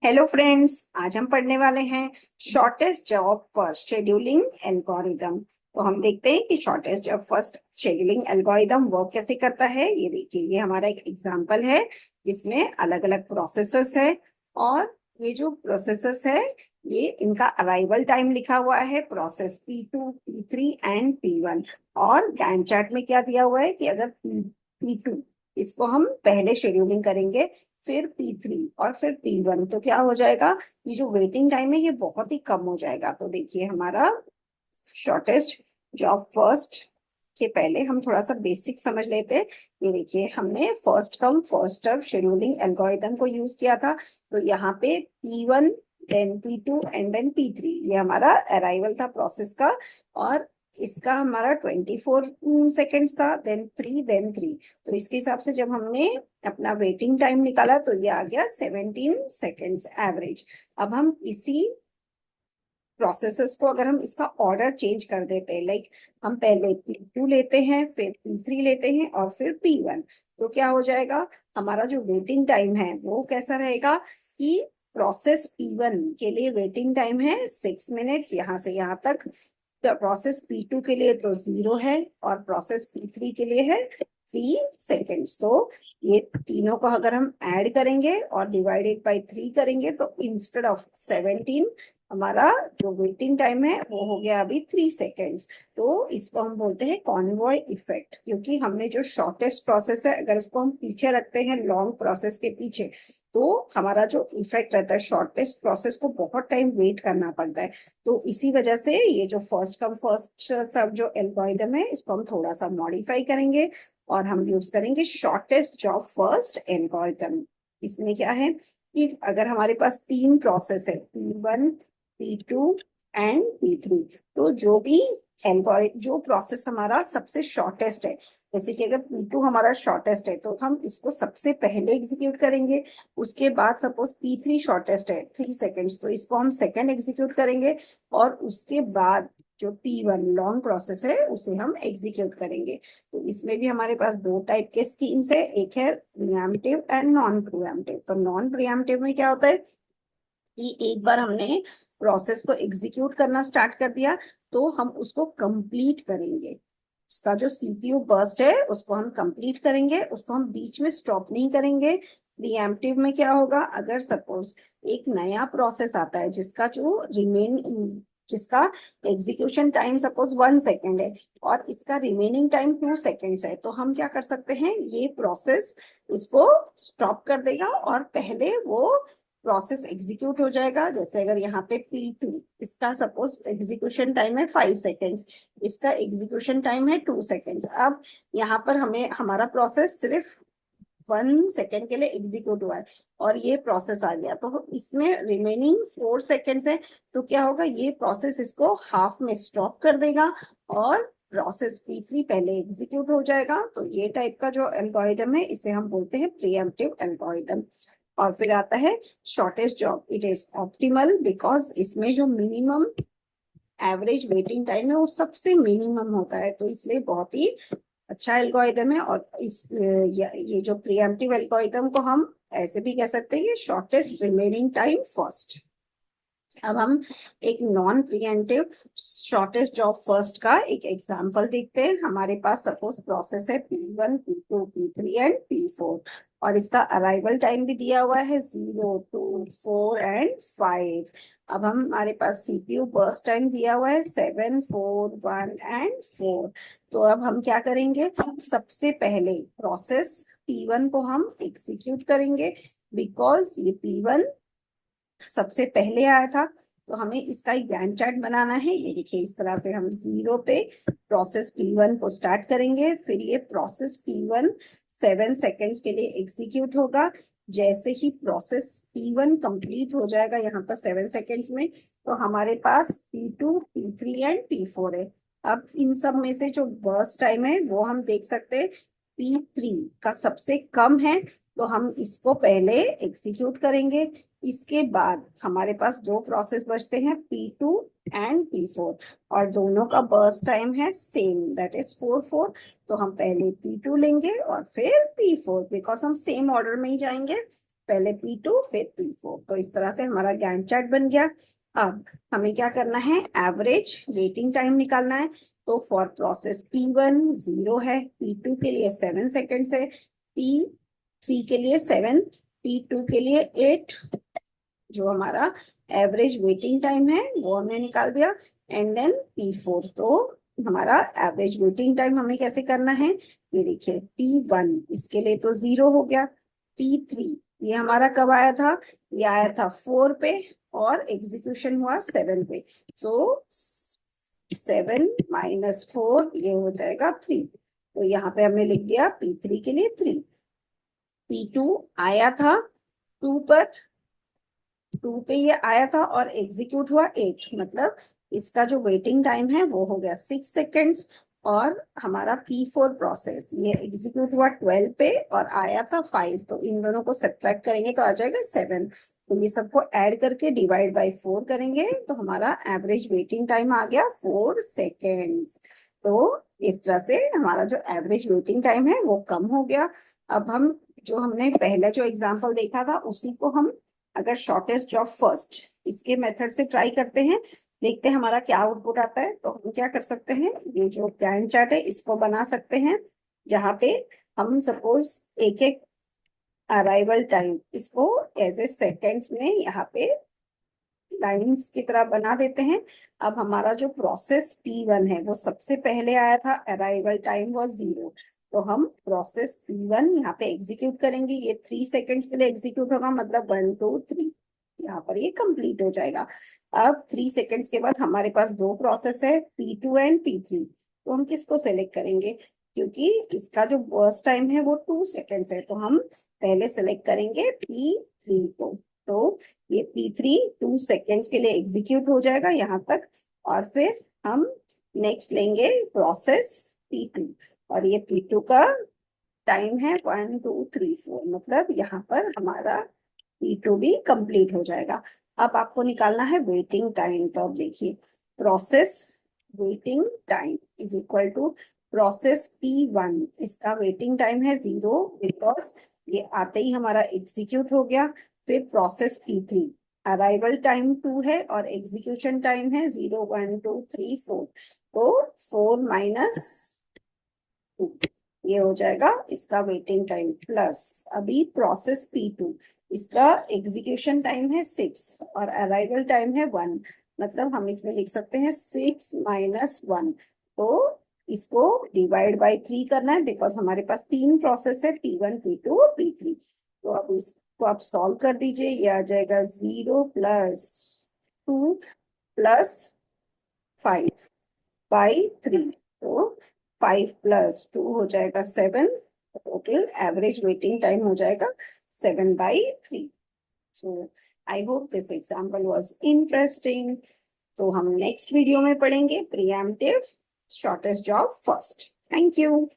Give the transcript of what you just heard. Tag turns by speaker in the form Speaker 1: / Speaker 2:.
Speaker 1: Hello friends, आज हम पढ़ने वाले हैं shortest job first scheduling algorithm. तो हम देखते हैं कि shortest job first scheduling algorithm work कैसे करता है। ये देखिए, ये हमारा एक एग्जांपल है जिसमें अलग अलग प्रोसेसर्स है। और ये जो प्रोसेसर्स है, ये इनका अराइवल टाइम लिखा हुआ है, process P2, P3 and P1। और गैंट चार्ट में क्या दिया हुआ है कि अगर P2 इसको हम पहले शेड्यूलिंग करेंगे, फिर P3 और फिर P1, तो क्या हो जाएगा, ये जो वेटिंग टाइम है ये बहुत ही कम हो जाएगा। तो देखिए, हमारा शॉर्टेस्ट जॉब फर्स्ट के पहले हम थोड़ा सा बेसिक समझ लेते हैं। ये देखिए, हमने first come first serve scheduling algorithm को यूज किया था। तो यहाँ पे P1, then P2 and then P3, ये हमारा अराइवल था प्रोसेस का। और इसका हमारा 24 सेकेंड्स था, देन 3, देन 3। तो इसके हिसाब से जब हमने अपना वेटिंग टाइम निकाला तो ये आ गया 17 सेकेंड्स एवरेज। अब हम इसी प्रोसेसेस को अगर हम इसका ऑर्डर चेंज कर देते हैं, लाइक हम पहले P2 लेते हैं, फिर P3 लेते हैं और फिर P1, तो क्या हो जाएगा, हमारा जो वेटिंग टाइम है वो कैसा रहेगा कि प्रोसेस P1 के लिए वेटिंग टाइम है 6 मिनट्स, यहाँ से यहाँ तक। प्रोसेस P2 के लिए तो 0 है, और प्रोसेस P3 के लिए है 3 सेकेंड्स। तो ये तीनों को अगर हम ऐड करेंगे और डिवाइडेड बाई 3 करेंगे, तो इंस्टेड ऑफ 17, हमारा जो वेटिंग टाइम है वो हो गया अभी 3 सेकेंड्स। तो इसको हम बोलते हैं कॉन्वॉय इफेक्ट, क्योंकि हमने जो शॉर्टेस्ट प्रोसेस है अगर उसको हम पीछे रखते हैं लॉन्ग प्रोसेस के पीछे, तो हमारा जो इफेक्ट रहता है शॉर्टेस्ट प्रोसेस को बहुत टाइम वेट करना पड़ता है। तो इसी वजह से ये जो फर्स्ट कम फर्स्ट सर्व जो एल्गोरिदम है, इसको हम थोड़ा सा मॉडिफाई करेंगे और हम यूज करेंगे शॉर्टेस्ट जॉब फर्स्ट एल्गोरिदम। इसमें क्या है कि अगर हमारे पास तीन प्रोसेस है, P1, P2 एंड P3, तो जो भी एल्गोरिथम जो प्रोसेस हमारा सबसे शॉर्टेस्ट है, जैसे कि अगर P2 हमारा शॉर्टेस्ट है तो हम इसको सबसे पहले एग्जीक्यूट करेंगे। उसके बाद सपोज P3 शॉर्टेस्ट है 3 सेकेंड्स, तो इसको हम सेकेंड एग्जीक्यूट करेंगे। और उसके बाद जो P1 लॉन्ग प्रोसेस है उसे हम एग्जीक्यूट करेंगे। तो इसमें भी हमारे पास दो टाइप के स्कीम्स है, एक है प्रीएम्प्टिव एंड नॉन प्रीएम्प्टिव। तो नॉन प्रीएम्प्टिव में क्या होता है कि एक बार हमने प्रोसेस को एग्जीक्यूट करना स्टार्ट कर दिया तो हम उसको कंप्लीट करेंगे। उसका जो सीपीयू बर्स्ट है उसको हम कंप्लीट करेंगे, उसको हम बीच में स्टॉप नहीं करेंगे। प्रीएम्प्टिव में क्या होगा, अगर सपोज एक नया प्रोसेस आता है जिसका एग्जीक्यूशन टाइम सपोज 1 सेकेंड है और इसका रिमेनिंग टाइम 2 सेकेंड्स है, तो हम क्या कर सकते हैं, ये प्रोसेस इसको स्टॉप कर देगा और पहले वो प्रोसेस एग्जीक्यूट हो जाएगा। जैसे अगर यहाँ पे P2, इसका सपोज एग्जीक्यूशन टाइम है 5 सेकेंड्स, इसका एग्जीक्यूशन टाइम है 2 सेकेंड्स। अब यहाँ पर हमें हमारा प्रोसेस सिर्फ 1 सेकेंड के लिए एग्जीक्यूट हुआ है और ये प्रोसेस आ गया, तो इसमें रिमेनिंग 4 सेकेंड्स है। तो क्या होगा, ये प्रोसेस इसको हाफ में स्टॉप कर देगा और प्रोसेस P3 पहले एग्जीक्यूट हो जाएगा। तो ये टाइप का जो एल्गोरिदम है इसे हम बोलते हैं प्रीएम्प्टिव एल्गोरिदम। और फिर आता है shortest job, it is optimal because इसमें जो मिनिमम एवरेज वेटिंग टाइम है वो सबसे मिनिमम होता है, तो इसलिए बहुत ही अच्छा एल्गोरिदम है। और ये जो प्रीएम्प्टिव एल्गोरिदम को हम ऐसे भी कह सकते हैं कि शॉर्टेस्ट रिमेनिंग टाइम फर्स्ट। अब हम एक non pre-emptive shortest job first का एक एग्जांपल देखते हैं। हमारे पास सपोज प्रोसेस है P1, P2, P3 and P4, और इसका अराइवल टाइम भी दिया हुआ है 0, 2, 4 एंड 5। अब हमारे पास सीपीयू बर्स्ट टाइम दिया हुआ है 7, 4, 1 एंड 4। तो अब हम क्या करेंगे, सबसे पहले प्रोसेस P1 को हम एग्जीक्यूट करेंगे बिकॉज ये P1 सबसे पहले आया था। तो हमें इसका एक गैंट चार्ट बनाना है। ये देखिए, इस तरह से हम 0 पे प्रोसेस P1 को स्टार्ट करेंगे, फिर ये प्रोसेस P1 7 सेकेंड्स के लिए एग्जीक्यूट होगा। जैसे ही प्रोसेस P1 कंप्लीट हो जाएगा यहाँ पर 7 सेकेंड्स में, तो हमारे पास P2, P3 एंड P4 है। अब इन सब में से जो बर्स्ट टाइम है वो हम देख सकते हैं P3 का सबसे कम है, तो हम इसको पहले एग्जीक्यूट करेंगे। इसके बाद हमारे पास दो प्रोसेस बचते हैं, P2 एंड P4, और दोनों का बर्स्ट टाइम है सेम, दैट इज 4, 4। तो हम पहले P2 लेंगे और फिर P4, बिकॉज हम सेम ऑर्डर में ही जाएंगे। पहले P2 फिर P4। तो इस तरह से हमारा गैंट चार्ट बन गया। अब हमें क्या करना है, एवरेज वेटिंग टाइम निकालना है। तो फॉर प्रोसेस P1 0 है, P2 के लिए 7 सेकेंड्स है, P3 के लिए 7, P2 के लिए 8। जो हमारा एवरेज वेटिंग टाइम है वो हमने निकाल दिया। And then P4। तो हमारा एवरेज वेटिंग टाइम हमें कैसे करना है, ये देखिए P1 इसके लिए तो 0 हो गया, P3 ये हमारा कब आया था, ये आया था 4 पे और एग्जीक्यूशन हुआ 7 पे। सो 7 माइनस 4 ये हो जाएगा 3। तो यहाँ पे हमने लिख दिया P3 के लिए 3। P2 आया था 2 पर, 2 पे ये आया था और एग्जीक्यूट हुआ 8, मतलब इसका जो वेटिंग टाइम है वो हो गया 6 सेकेंड्स। और हमारा P4 प्रोसेस ये एग्जीक्यूट हुआ 12 पे और आया था 5। तो इन दोनों को सब्ट्रैक्ट करेंगे तो आ जाएगा 7। तो ये सबको ऐड करके डिवाइड बाय 4 करेंगे तो हमारा एवरेज वेटिंग टाइम आ गया 4 सेकेंड्स। तो इस तरह से हमारा जो एवरेज वेटिंग टाइम है वो कम हो गया। अब हम जो हमने पहले जो एग्जाम्पल देखा था उसी को हम अगर शॉर्टेस्ट जॉब फर्स्ट इसके मेथड से ट्राई करते हैं, देखते हैं हमारा क्या आउटपुट आता है। तो हम क्या कर सकते हैं, ये जो गैंट चार्ट है इसको बना सकते हैं, जहाँ पे हम सपोज एक एक अराइवल टाइम इसको एज ए सेकेंड्स में यहाँ पे लाइंस की तरह बना देते हैं। अब हमारा जो प्रोसेस P1 है वो सबसे पहले आया था, अराइवल टाइम वाज 0। तो हम प्रोसेस P1 यहाँ पे एग्जीक्यूट करेंगे, ये 3 सेकेंड्स के लिए एग्जीक्यूट होगा, मतलब 1 2 3 यहाँ पर ये कंप्लीट हो जाएगा। अब 3 सेकेंड्स के बाद हमारे पास दो प्रोसेस है P2 एंड P3। तो हम किसको सेलेक्ट करेंगे, क्योंकि इसका जो बर्स्ट टाइम है वो 2 सेकेंड्स है, तो हम पहले सेलेक्ट करेंगे P3 को। तो ये P3 2 सेकेंड्स के लिए एग्जीक्यूट हो जाएगा यहाँ तक। और फिर हम नेक्स्ट लेंगे प्रोसेस P2, और ये P2 का टाइम है 1 2 3 4, मतलब यहाँ पर हमारा P2 भी कंप्लीट हो जाएगा। अब आपको निकालना है वेटिंग टाइम। तो अब देखिए process waiting time is equal to process P1, इसका वेटिंग टाइम है 0 बिकॉज ये आते ही हमारा एग्जीक्यूट हो गया। फिर प्रोसेस P3 अराइवल टाइम 2 है और एग्जीक्यूशन टाइम है 0 1 2 3 4। तो 4 माइनस 2 ये हो जाएगा इसका वेटिंग टाइम, प्लस अभी प्रोसेस P2 इसका एग्जीक्यूशन टाइम है 6 और अराइवल टाइम है 1, मतलब हम इसमें लिख सकते हैं 6 माइनस 1। तो इसको डिवाइड बाय 3 करना है बिकॉज हमारे पास 3 प्रोसेस है P1 P2 P3। तो अब इसको आप सॉल्व कर दीजिए, ये आ जाएगा 0 प्लस 2 प्लस 5 बाई 3। तो 5 प्लस 2 हो जाएगा 7। टोटल एवरेज वेटिंग टाइम हो जाएगा 7/3। So I hope this example was interesting. तो हम नेक्स्ट वीडियो में पढ़ेंगे preemptive shortest job first. Thank you.